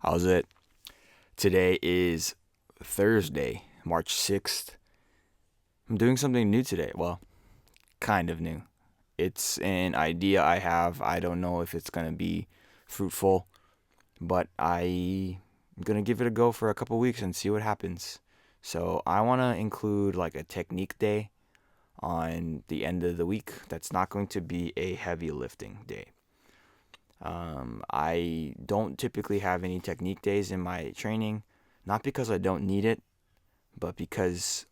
How's it? Today is Thursday, March 6th. I'm doing something new today. Well, kind of new. It's an idea I have. I don't know if it's going to be fruitful, but I'm going to give it a go for a couple weeks and see what happens. So, I want to include like a technique day on the end of the week that's not going to be a heavy lifting day. I don't typically have any technique days in my training, not because I don't need it, but because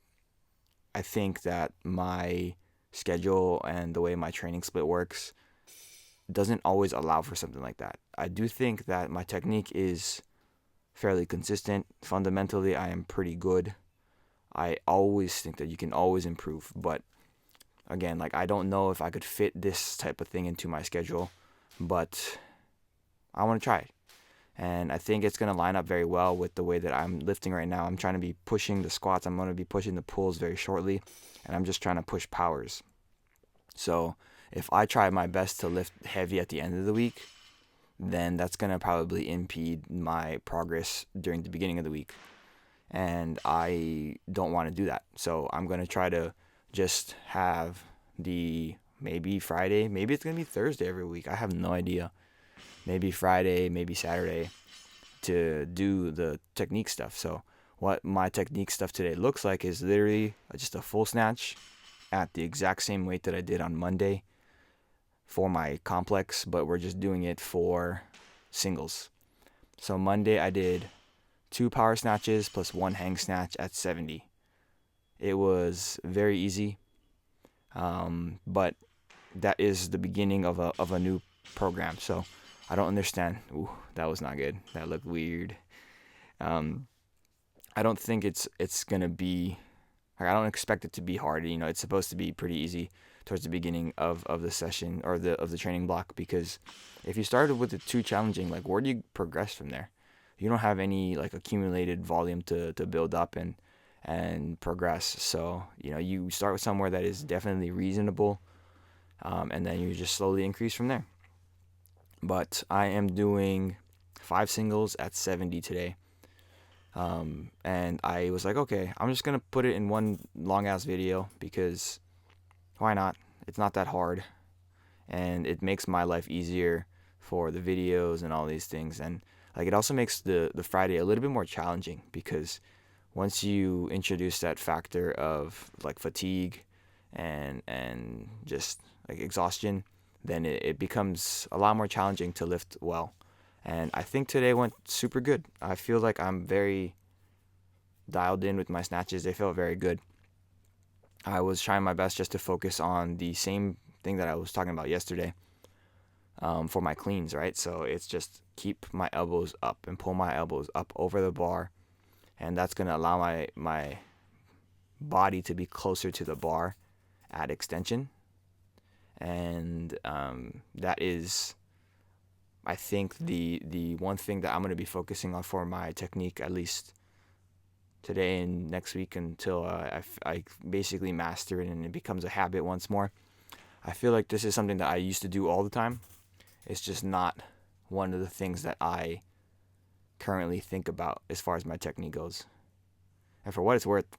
I think that my schedule and the way my training split works doesn't always allow for something like that. I do think that my technique is fairly consistent. Fundamentally, I am pretty good. I always think that you can always improve, but again, like I don't know if I could fit this type of thing into my schedule, but I want to try it. And I think it's going to line up very well with the way that I'm lifting right now. I'm trying to be pushing the squats. I'm going to be pushing the pulls very shortly, and I'm just trying to push powers. So if I try my best to lift heavy at the end of the week, then that's going to probably impede my progress during the beginning of the week. And I don't want to do that. So I'm going to try to just have the maybe Friday, maybe it's going to be Thursday every week. I have no idea. Maybe Friday, maybe Saturday to do the technique stuff. So what my technique stuff today looks like is literally just a full snatch at the exact same weight that I did on Monday for my complex, but we're just doing it for singles. So Monday I did 2 power snatches plus 1 hang snatch at 70. It was very easy, but that is the beginning of a new program. So I don't understand. Ooh, that was not good. That looked weird. I don't think it's gonna be. Like, I don't expect it to be hard. You know, it's supposed to be pretty easy towards the beginning of the session or the training block, because if you started with it too challenging, like where do you progress from there? You don't have any like accumulated volume to build up and progress. So you start with somewhere that is definitely reasonable, and then you just slowly increase from there. But I am doing 5 singles at 70 today. And I was like, okay, I'm just going to put it in one long ass video because why not? It's not that hard. And it makes my life easier for the videos and all these things. And like it also makes the Friday a little bit more challenging because once you introduce that factor of like fatigue and just like exhaustion, then it becomes a lot more challenging to lift well. And I think today went super good. I feel like I'm very dialed in with my snatches. They felt very good. I was trying my best just to focus on the same thing that I was talking about yesterday, for my cleans, right? So it's just keep my elbows up and pull my elbows up over the bar. And that's going to allow my body to be closer to the bar at extension. And that is, I think, the one thing that I'm going to be focusing on for my technique, at least today and next week, until I basically master it and it becomes a habit once more. I feel like this is something that I used to do all the time. It's just not one of the things that I currently think about as far as my technique goes. And for what it's worth,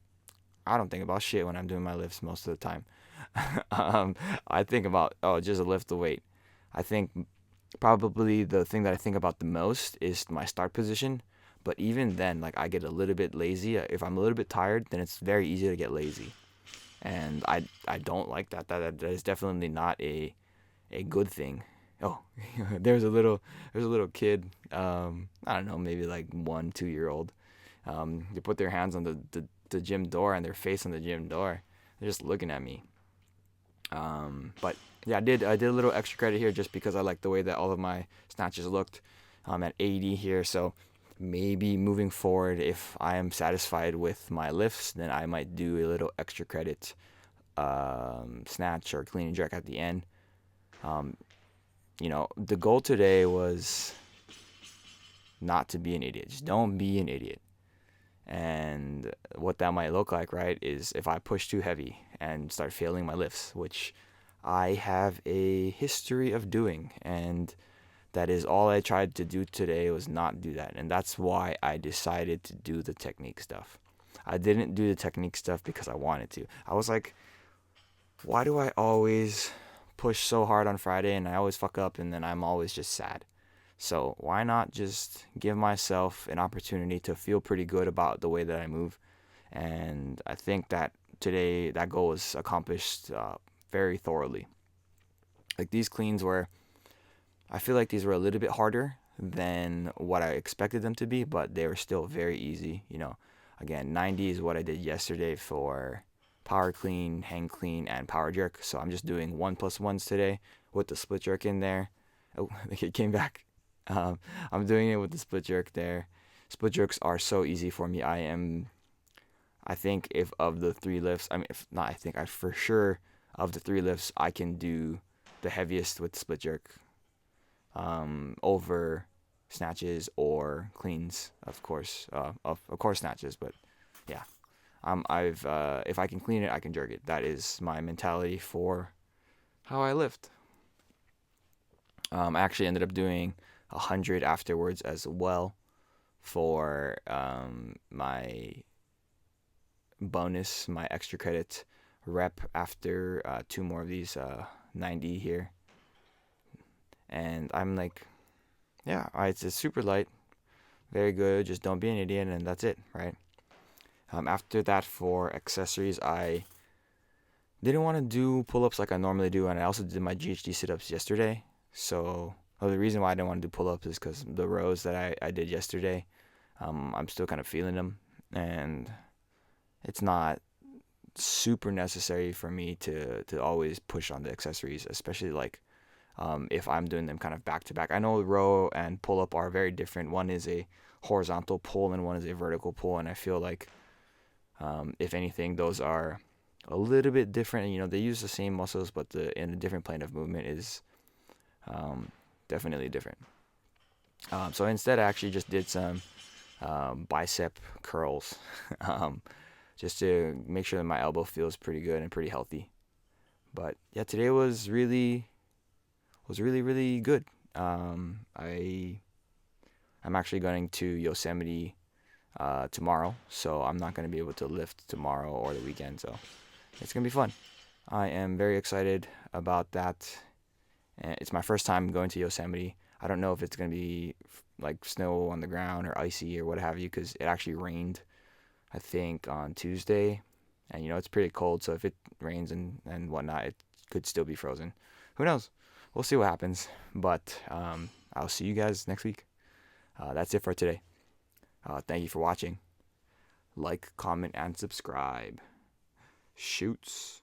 I don't think about shit when I'm doing my lifts most of the time. I think about, just lift the weight. I think probably the thing that I think about the most is my start position. But even then, like I get a little bit lazy. If I'm a little bit tired, then it's very easy to get lazy. And I don't like that. That is definitely not a good thing. Oh, there's a little kid. I don't know, maybe like 1-2 year old. They put their hands on the gym door and their face on the gym door. They're just looking at me. But yeah, I did a little extra credit here just because I like the way that all of my snatches looked. At 80 here, so maybe moving forward, if I am satisfied with my lifts, then I might do a little extra credit snatch or clean and jerk at the end. The goal today was not to be an idiot. Just don't be an idiot. And what that might look like, right, is if I push too heavy and start failing my lifts, which I have a history of doing. And That is all I tried to do today, was not do that. And that's why I decided to do the technique stuff. I didn't do the technique stuff because I wanted to. I was like, why do I always push so hard on Friday and I always fuck up and then I'm always just sad? So why not just give myself an opportunity to feel pretty good about the way that I move? And I think that today that goal was accomplished very thoroughly. Like these cleans were, I feel like these were a little bit harder than what I expected them to be, but they were still very easy. Again, 90 is what I did yesterday for power clean, hang clean, and power jerk. So I'm just doing 1+1s today with the split jerk in there. Oh, the kid came back. I'm doing it with the split jerk there. Split jerks are so easy for me. I think if of the 3 lifts, I for sure of the 3 lifts, I can do the heaviest with split jerk over snatches or cleans, of course. Of course snatches, but yeah. If I can clean it, I can jerk it. That is my mentality for how I lift. I actually ended up doing 100 afterwards as well for my bonus, my extra credit rep after 2 more of these 90 here. And I'm like, yeah, it's super light, very good, just don't be an idiot, and that's it, right? After that, for accessories, I didn't want to do pull-ups like I normally do, and I also did my GHD sit-ups yesterday. So the reason why I didn't want to do pull-ups is because the rows that I did yesterday, I'm still kind of feeling them, and it's not super necessary for me to always push on the accessories, especially like if I'm doing them kind of back to back. I know row and pull-up are very different. One is a horizontal pull and one is a vertical pull, and I feel like if anything, those are a little bit different. They use the same muscles, but in a different plane of movement is definitely different. So instead, I actually just did some bicep curls, just to make sure that my elbow feels pretty good and pretty healthy. But yeah, today was really really good. I'm actually going to Yosemite tomorrow, so I'm not going to be able to lift tomorrow or the weekend, so it's going to be fun. I am very excited about that. And it's my first time going to Yosemite. I don't know if it's going to be like snow on the ground or icy or what have you, because it actually rained, I think, on Tuesday, and it's pretty cold, so if it rains and whatnot, it could still be frozen. Who knows? We'll see what happens, but I'll see you guys next week. That's it for today. Thank you for watching. Like, comment, and subscribe. Shoots.